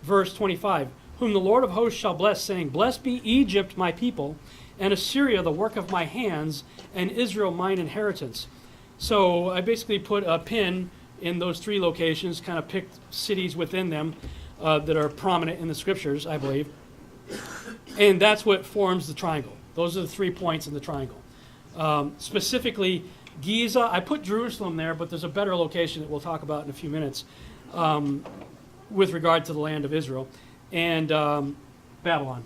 verse 25, whom the Lord of hosts shall bless, saying, Blessed be Egypt, my people, and Assyria, the work of my hands, and Israel, mine inheritance. So I basically put a pin in those three locations, kind of picked cities within them that are prominent in the scriptures, I believe. And that's what forms the triangle. Those are the 3 points in the triangle. Specifically, Giza, I put Jerusalem there, but there's a better location that we'll talk about in a few minutes with regard to the land of Israel, and Babylon.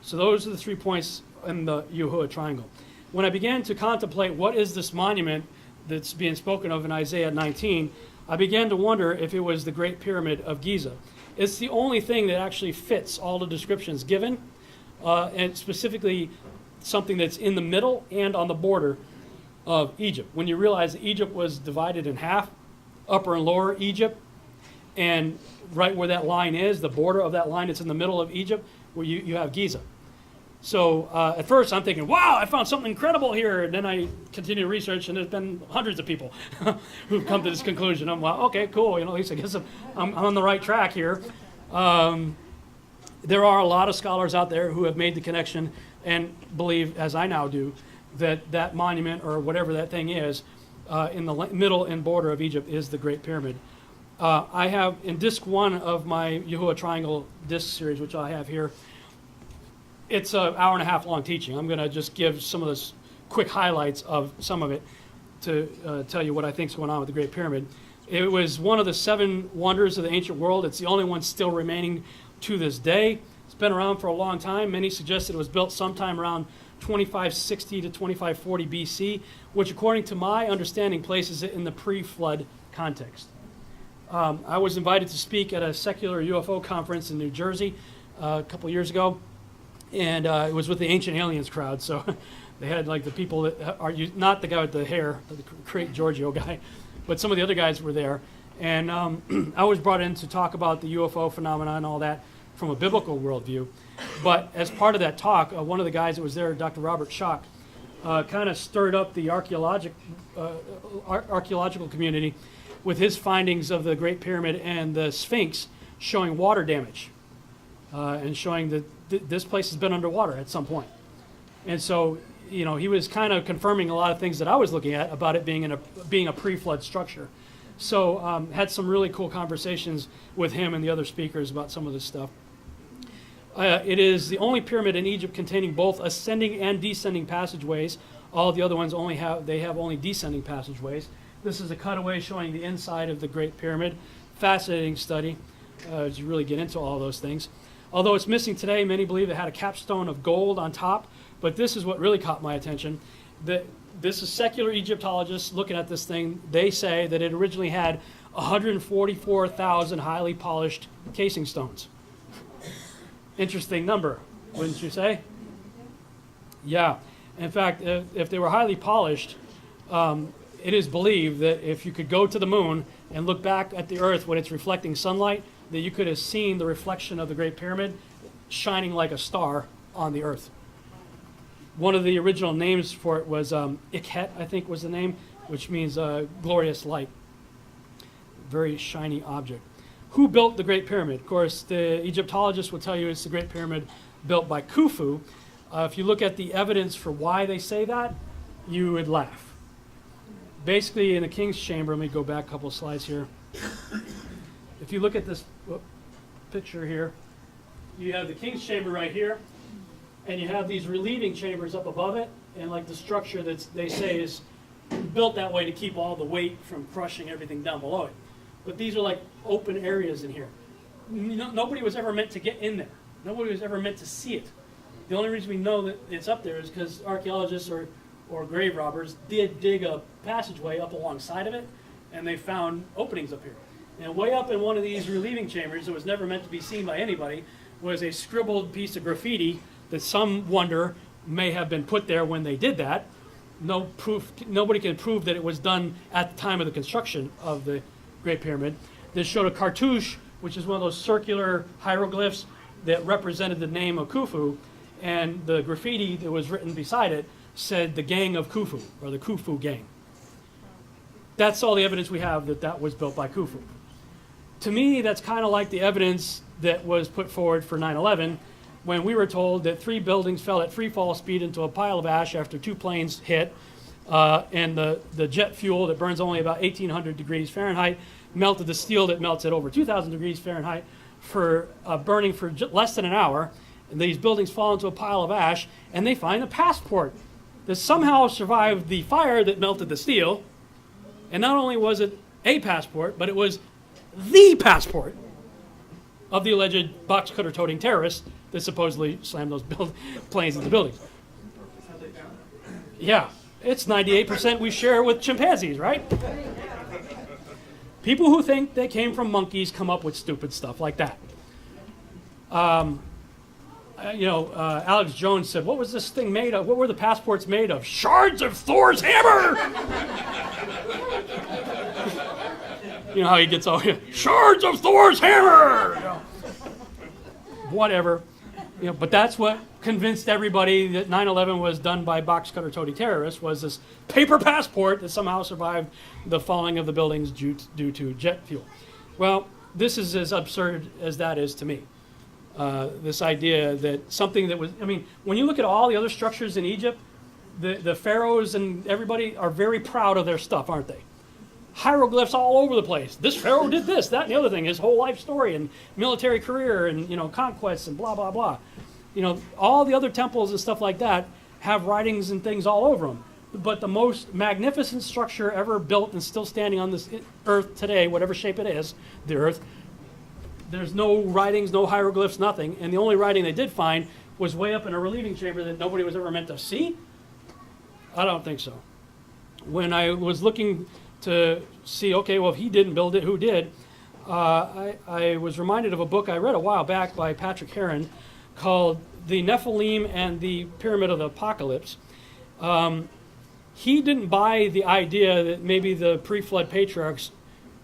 So those are the 3 points in the Yahuwah triangle. When I began to contemplate what is this monument that's being spoken of in Isaiah 19, I began to wonder if it was the Great Pyramid of Giza. It's the only thing that actually fits all the descriptions given, and specifically something that's in the middle and on the border of Egypt. When you realize that Egypt was divided in half, upper and lower Egypt, and right where that line is, the border of that line, it's in the middle of Egypt, where you have Giza. So at first I'm thinking, wow, I found something incredible here. And then I continue to research, and there's been hundreds of people who've come to this conclusion. I'm like, okay, cool. At least I guess I'm on the right track here. There are a lot of scholars out there who have made the connection and believe, as I now do, that that monument or whatever that thing is in the middle and border of Egypt is the Great Pyramid. I have in disc 1 of my Yahuwah Triangle disc series, which I have here, it's an hour and a half long teaching. I'm going to just give some of the quick highlights of some of it to tell you what I think is going on with the Great Pyramid. It was one of the 7 wonders of the ancient world. It's the only one still remaining to this day. It's been around for a long time. Many suggest it was built sometime around 2560 to 2540 BC, which according to my understanding places it in the pre-flood context. I was invited to speak at a secular UFO conference in New Jersey a couple years ago, and it was with the Ancient Aliens crowd. So they had like the people that are not the guy with the hair, the great Giorgio guy, but some of the other guys were there. And I was brought in to talk about the UFO phenomena and all that from a biblical worldview. But as part of that talk, one of the guys that was there, Dr. Robert Schock, kind of stirred up the archaeological community with his findings of the Great Pyramid and the Sphinx showing water damage and showing that this place has been underwater at some point. And so, he was kind of confirming a lot of things that I was looking at about it being a pre-flood structure. So had some really cool conversations with him and the other speakers about some of this stuff. It is the only pyramid in Egypt containing both ascending and descending passageways. All the other ones have only descending passageways. This is a cutaway showing the inside of the Great Pyramid. Fascinating study as you really get into all those things. Although it's missing today, many believe it had a capstone of gold on top, but this is what really caught my attention. This is secular Egyptologists looking at this thing. They say that it originally had 144,000 highly polished casing stones. Interesting number, wouldn't you say? Yeah. In fact, if they were highly polished, it is believed that if you could go to the moon and look back at the earth when it's reflecting sunlight, that you could have seen the reflection of the Great Pyramid shining like a star on the earth. One of the original names for it was Ikhet, I think was the name, which means glorious light. Very shiny object. Who built the Great Pyramid? Of course, the Egyptologists will tell you it's the Great Pyramid built by Khufu. If you look at the evidence for why they say that, you would laugh. Basically, in the King's Chamber, let me go back a couple of slides here. If you look at this picture here, you have the King's Chamber right here, and you have these relieving chambers up above it, and like the structure that they say is built that way to keep all the weight from crushing everything down below it. But these are like open areas in here. Nobody was ever meant to get in there. Nobody was ever meant to see it. The only reason we know that it's up there is because archaeologists or grave robbers did dig a passageway up alongside of it, and they found openings up here. And way up in one of these relieving chambers that was never meant to be seen by anybody was a scribbled piece of graffiti that some wonder may have been put there when they did that. No proof. Nobody can prove that it was done at the time of the construction of the Great Pyramid. This showed a cartouche, which is one of those circular hieroglyphs that represented the name of Khufu, and the graffiti that was written beside it said the Gang of Khufu, or the Khufu Gang. That's all the evidence we have that that was built by Khufu. To me, that's kind of like the evidence that was put forward for 9/11, when we were told that 3 buildings fell at free fall speed into a pile of ash after 2 planes hit, and the jet fuel that burns only about 1,800 degrees Fahrenheit melted the steel that melts at over 2,000 degrees Fahrenheit for burning for less than an hour. And these buildings fall into a pile of ash, and they find a passport that somehow survived the fire that melted the steel. And not only was it a passport, but it was the passport of the alleged box cutter toting terrorists that supposedly slammed those planes into buildings. Yeah, it's 98% we share with chimpanzees, right? People who think they came from monkeys come up with stupid stuff like that. Alex Jones said, what was this thing made of? What were the passports made of? Shards of Thor's hammer! You know how he gets all, shards of Thor's hammer! Whatever. But that's what convinced everybody that 9/11 was done by box cutter toting terrorists, was this paper passport that somehow survived the falling of the buildings due to jet fuel. Well, this is as absurd as that is to me. This idea that something that was, when you look at all the other structures in Egypt, the pharaohs and everybody are very proud of their stuff, aren't they? Hieroglyphs all over the place. This pharaoh did this, that, and the other thing, his whole life story and military career and, conquests and blah, blah, blah. All the other temples and stuff like that have writings and things all over them. But the most magnificent structure ever built and still standing on this earth today, whatever shape it is, the earth, there's no writings, no hieroglyphs, nothing. And the only writing they did find was way up in a relieving chamber that nobody was ever meant to see? I don't think so. When I was looking to see, okay, well, if he didn't build it, who did? I was reminded of a book I read a while back by Patrick Heron called The Nephilim and the Pyramid of the Apocalypse. He didn't buy the idea that maybe the pre-flood patriarchs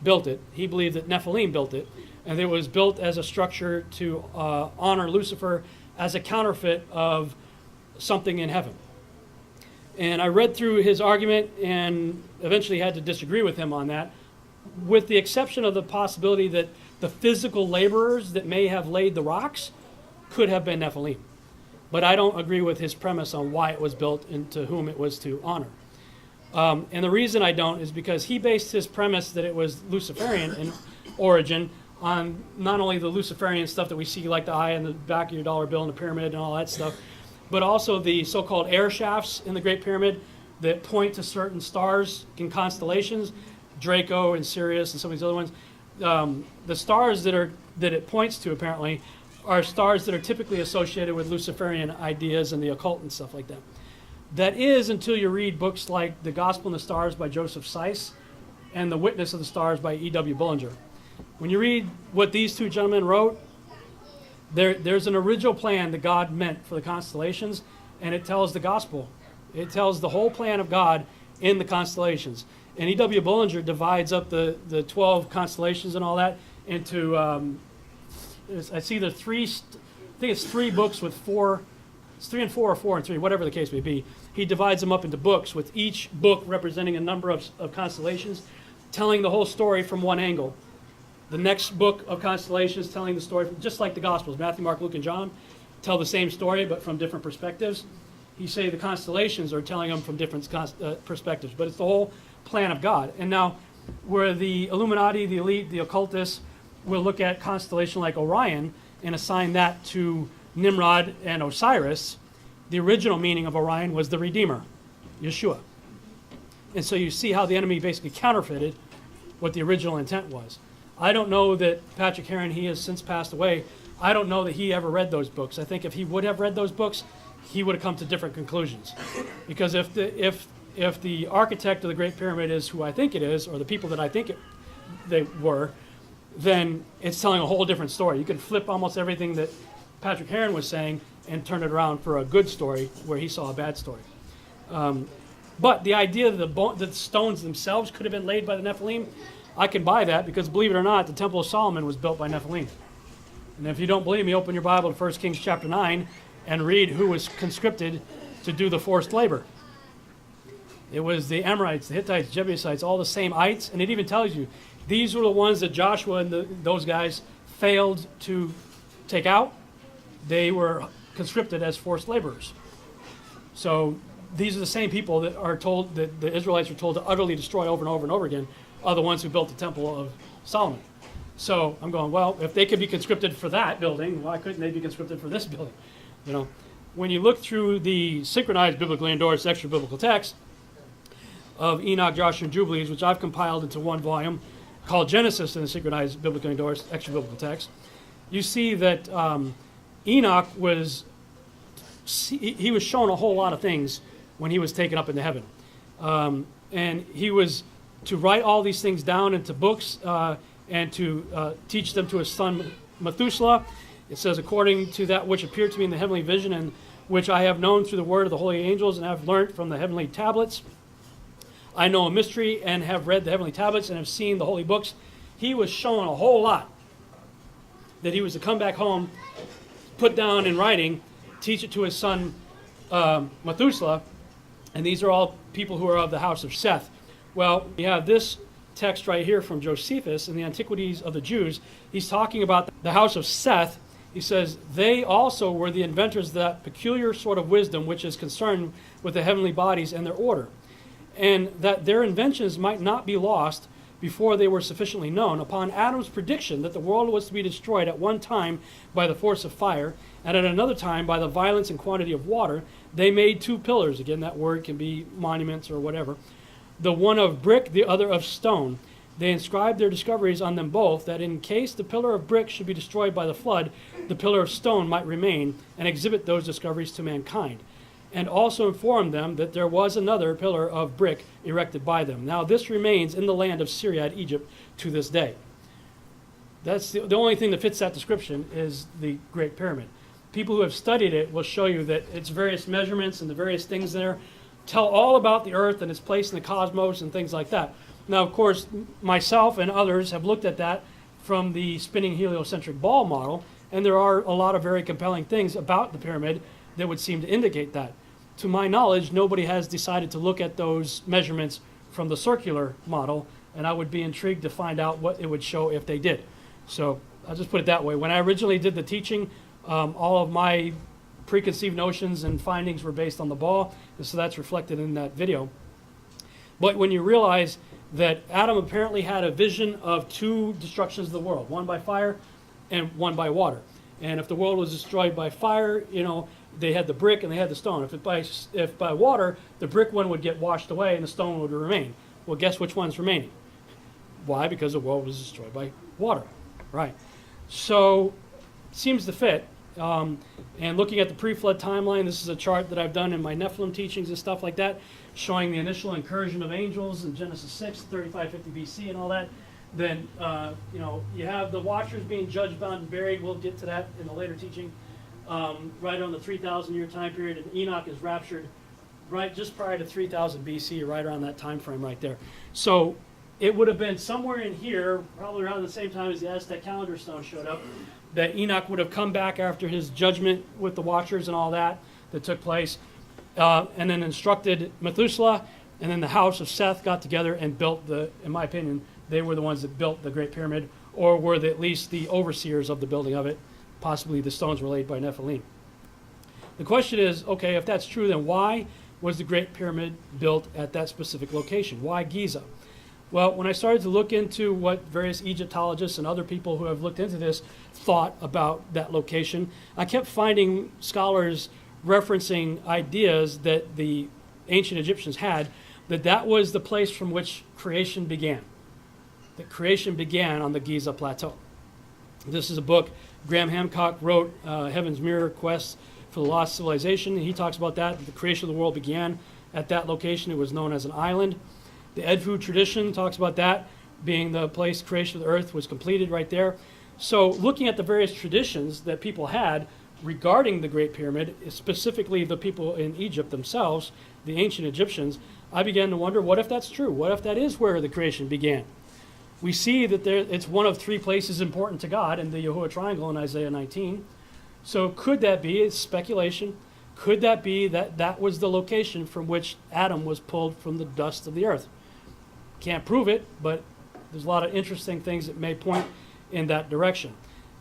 built it. He believed that Nephilim built it, and it was built as a structure to honor Lucifer as a counterfeit of something in heaven. And I read through his argument and eventually had to disagree with him on that, with the exception of the possibility that the physical laborers that may have laid the rocks could have been Nephilim. But I don't agree with his premise on why it was built and to whom it was to honor. And the reason I don't is because he based his premise that it was Luciferian in origin on not only the Luciferian stuff that we see, like the eye in the back of your dollar bill and the pyramid and all that stuff, but also the so-called air shafts in the Great Pyramid that point to certain stars in constellations, Draco and Sirius and some of these other ones. The stars that it points to, apparently, are stars that are typically associated with Luciferian ideas and the occult and stuff like that. That is, until you read books like The Gospel and the Stars by Joseph Seiss and The Witness of the Stars by E.W. Bullinger. When you read what these two gentlemen wrote, there's an original plan that God meant for the constellations, and it tells the gospel. It tells the whole plan of God in the constellations. And E.W. Bullinger divides up the 12 constellations and all that into, it's either three, I think it's 3 books with 4, it's 3 and 4 or 4 and 3, whatever the case may be. He divides them up into books, with each book representing a number of constellations, telling the whole story from one angle. The next book of constellations telling the story, just like the Gospels, Matthew, Mark, Luke, and John, tell the same story but from different perspectives. He say the constellations are telling them from different perspectives, but it's the whole plan of God. And now, where the Illuminati, the elite, the occultists will look at constellation like Orion and assign that to Nimrod and Osiris, the original meaning of Orion was the Redeemer, Yeshua. And so you see how the enemy basically counterfeited what the original intent was. I don't know that Patrick Heron, he has since passed away, I don't know that he ever read those books. I think if he would have read those books, he would have come to different conclusions. Because if the architect of the Great Pyramid is who I think it is, or the people that I think they were, then it's telling a whole different story. You can flip almost everything that Patrick Heron was saying and turn it around for a good story where he saw a bad story. But the idea that the stones themselves could have been laid by the Nephilim, I can buy that, because believe it or not, the Temple of Solomon was built by Nephilim. And if you don't believe me, open your Bible to 1 Kings chapter 9 and read who was conscripted to do the forced labor. It was the Amorites, the Hittites, Jebusites, all the same ites, and it even tells you these were the ones that Joshua and those guys failed to take out, they were conscripted as forced laborers. So these are the same people that are told, that the Israelites were told to utterly destroy over and over and over again, are the ones who built the Temple of Solomon. So I'm going, well, if they could be conscripted for that building, why couldn't they be conscripted for this building? You know, when you look through the synchronized biblically endorsed extra biblical text of Enoch, Joshua, and Jubilees, which I've compiled into one volume called Genesis in the synchronized biblically endorsed extra biblical text, you see that Enoch was, he was shown a whole lot of things when he was taken up into heaven. And he was to write all these things down into books and to teach them to his son Methuselah. It says, according to that which appeared to me in the heavenly vision, and which I have known through the word of the holy angels, and have learnt from the heavenly tablets. I know a mystery, and have read the heavenly tablets, and have seen the holy books. He was shown a whole lot, that he was to come back home, put down in writing, teach it to his son Methuselah, and these are all people who are of the house of Seth. Well, we have this text right here from Josephus in the Antiquities of the Jews. He's talking about the house of Seth. He says, they also were the inventors of that peculiar sort of wisdom which is concerned with the heavenly bodies and their order, and that their inventions might not be lost before they were sufficiently known. Upon Adam's prediction that the world was to be destroyed at one time by the force of fire, and at another time by the violence and quantity of water, they made two pillars. Again, that word can be monuments or whatever. The one of brick, the other of stone. They inscribed their discoveries on them both, that in case the pillar of brick should be destroyed by the flood, the pillar of stone might remain, and exhibit those discoveries to mankind. And also informed them that there was another pillar of brick erected by them. Now this remains in the land of Syria at Egypt to this day. That's the only thing that fits that description is the Great Pyramid. People who have studied it will show you that its various measurements and the various things there tell all about the earth and its place in the cosmos and things like that. Now, of course, myself and others have looked at that from the spinning heliocentric ball model, and there are a lot of very compelling things about the pyramid that would seem to indicate that. To my knowledge, nobody has decided to look at those measurements from the circular model, and I would be intrigued to find out what it would show if they did. So I'll just put it that way. When I originally did the teaching, all of my preconceived notions and findings were based on the ball, and so that's reflected in that video. But when you realize that Adam apparently had a vision of two destructions of the world, one by fire and one by water. And if the world was destroyed by fire, you know, they had the brick and they had the stone. If by water, the brick one would get washed away and the stone would remain. Well, guess which one's remaining? Why? Because the world was destroyed by water. Right. So, seems to fit. And looking at the pre-flood timeline, this is a chart that I've done in my Nephilim teachings and stuff like that, showing the initial incursion of angels in Genesis 6, 3550 BC and all that. Then, you know, you have the watchers being judged, bound, and buried. We'll get to that in a later teaching. Right on the 3,000 year time period, and Enoch is raptured right just prior to 3000 BC, right around that time frame right there. So it would have been somewhere in here, probably around the same time as the Aztec calendar stone showed up, that Enoch would have come back after his judgment with the watchers and all that took place, and then instructed Methuselah, and then the house of Seth got together and built in my opinion, they were the ones that built the Great Pyramid, or were at least the overseers of the building of it. Possibly the stones were laid by Nephilim. The question is, okay, if that's true, then why was the Great Pyramid built at that specific location? Why Giza? Well, when I started to look into what various Egyptologists and other people who have looked into this thought about that location, I kept finding scholars referencing ideas that the ancient Egyptians had, that was the place from which creation began. That creation began on the Giza Plateau. This is a book Graham Hancock wrote, Heaven's Mirror Quest for the Lost Civilization. And he talks about that. The creation of the world began at that location. It was known as an island. The Edfu tradition talks about that being the place creation of the earth was completed right there. So looking at the various traditions that people had regarding the Great Pyramid, specifically the people in Egypt themselves, the ancient Egyptians, I began to wonder, what if that's true? What if that is where the creation began? We see that it's one of three places important to God in the Yahuwah Triangle in Isaiah 19. So could that be, it's speculation, could that be that was the location from which Adam was pulled from the dust of the earth? Can't prove it, but there's a lot of interesting things that may point in that direction.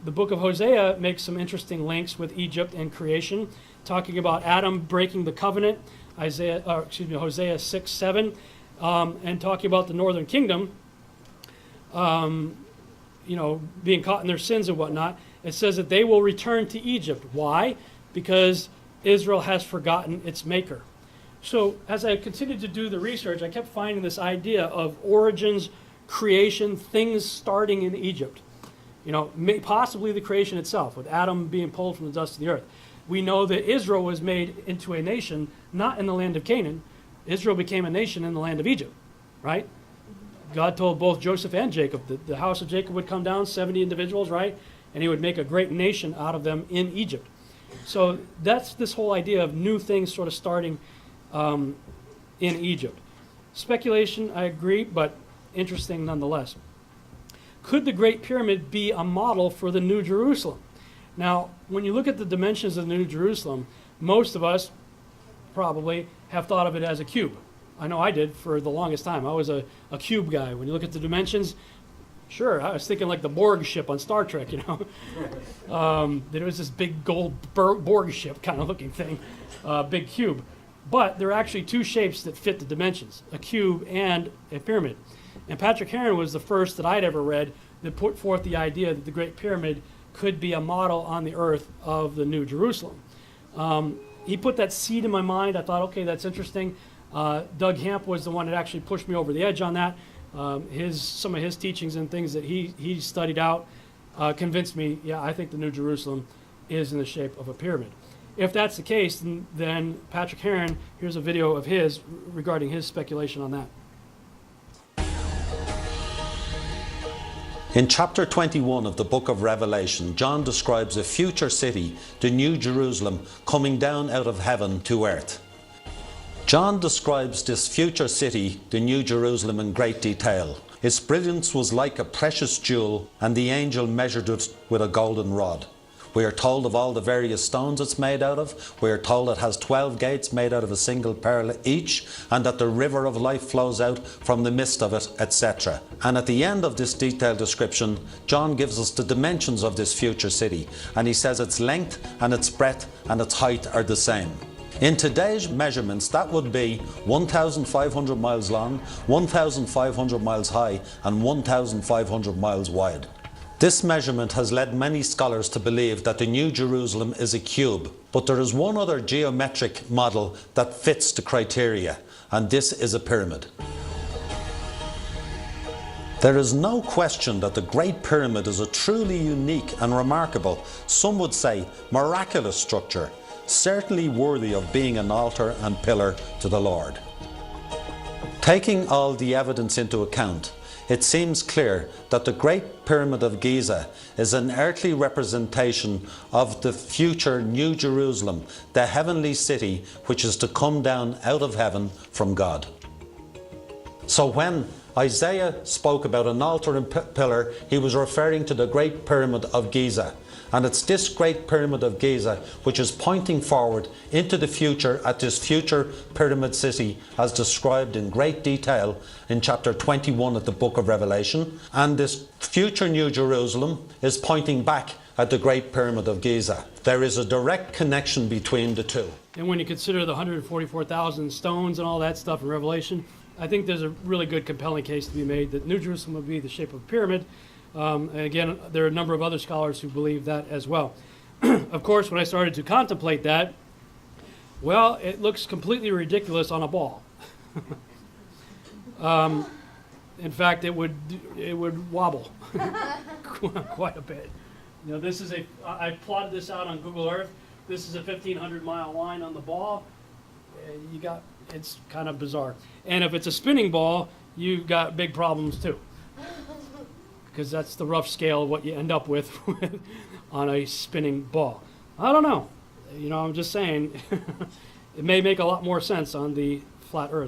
The book of Hosea makes some interesting links with Egypt and creation, talking about Adam breaking the covenant, Hosea 6, 7, and talking about the northern kingdom, being caught in their sins and whatnot. It says that they will return to Egypt. Why? Because Israel has forgotten its maker. So as I continued to do the research, I kept finding this idea of origins, creation, things starting in Egypt. Possibly the creation itself, with Adam being pulled from the dust of the earth. We know that Israel was made into a nation, not in the land of Canaan. Israel became a nation in the land of Egypt, right? God told both Joseph and Jacob that the house of Jacob would come down, 70 individuals, right? And he would make a great nation out of them in Egypt. So that's this whole idea of new things sort of starting in Egypt. Speculation, I agree, but interesting nonetheless. Could the Great Pyramid be a model for the New Jerusalem? Now, when you look at the dimensions of the New Jerusalem, most of us probably have thought of it as a cube. I know I did for the longest time. I was a cube guy. When you look at the dimensions, sure, I was thinking like the Borg ship on Star Trek, There was this big gold Borg ship kind of looking thing, big cube. But there are actually two shapes that fit the dimensions, a cube and a pyramid. And Patrick Heron was the first that I'd ever read that put forth the idea that the Great Pyramid could be a model on the earth of the New Jerusalem. He put that seed in my mind. I thought, okay, that's interesting. Doug Hamp was the one that actually pushed me over the edge on that. Some of his teachings and things that he studied out convinced me, yeah, I think the New Jerusalem is in the shape of a pyramid. If that's the case, then Patrick Heron, here's a video of his regarding his speculation on that. In chapter 21 of the book of Revelation, John describes a future city, the New Jerusalem, coming down out of heaven to earth. John describes this future city, the New Jerusalem, in great detail. Its brilliance was like a precious jewel, and the angel measured it with a golden rod. We are told of all the various stones it's made out of. We are told it has 12 gates made out of a single pearl each, and that the river of life flows out from the midst of it, etc. And at the end of this detailed description, John gives us the dimensions of this future city, and he says its length and its breadth and its height are the same. In today's measurements, that would be 1,500 miles long, 1,500 miles high, and 1,500 miles wide. This measurement has led many scholars to believe that the New Jerusalem is a cube, but there is one other geometric model that fits the criteria, and this is a pyramid. There is no question that the Great Pyramid is a truly unique and remarkable, some would say miraculous structure, certainly worthy of being an altar and pillar to the Lord. Taking all the evidence into account, it seems clear that the Great Pyramid of Giza is an earthly representation of the future New Jerusalem, the heavenly city which is to come down out of heaven from God. So when Isaiah spoke about an altar and pillar, he was referring to the Great Pyramid of Giza. And it's this Great Pyramid of Giza which is pointing forward into the future at this future pyramid city as described in great detail in chapter 21 of the book of Revelation. And this future New Jerusalem is pointing back at the Great Pyramid of Giza. There is a direct connection between the two. And when you consider the 144,000 stones and all that stuff in Revelation, I think there's a really good compelling case to be made that New Jerusalem would be the shape of a pyramid. And again, there are a number of other scholars who believe that as well. Of course, when I started to contemplate that, well, it looks completely ridiculous on a ball. In fact, it would wobble quite a bit. You know, this is I plotted this out on Google Earth. This is a 1,500-mile line on the ball. It's kind of bizarre. And if it's a spinning ball, you've got big problems too. Because that's the rough scale of what you end up with on a spinning ball. I don't know. I'm just saying, it may make a lot more sense on the flat Earth.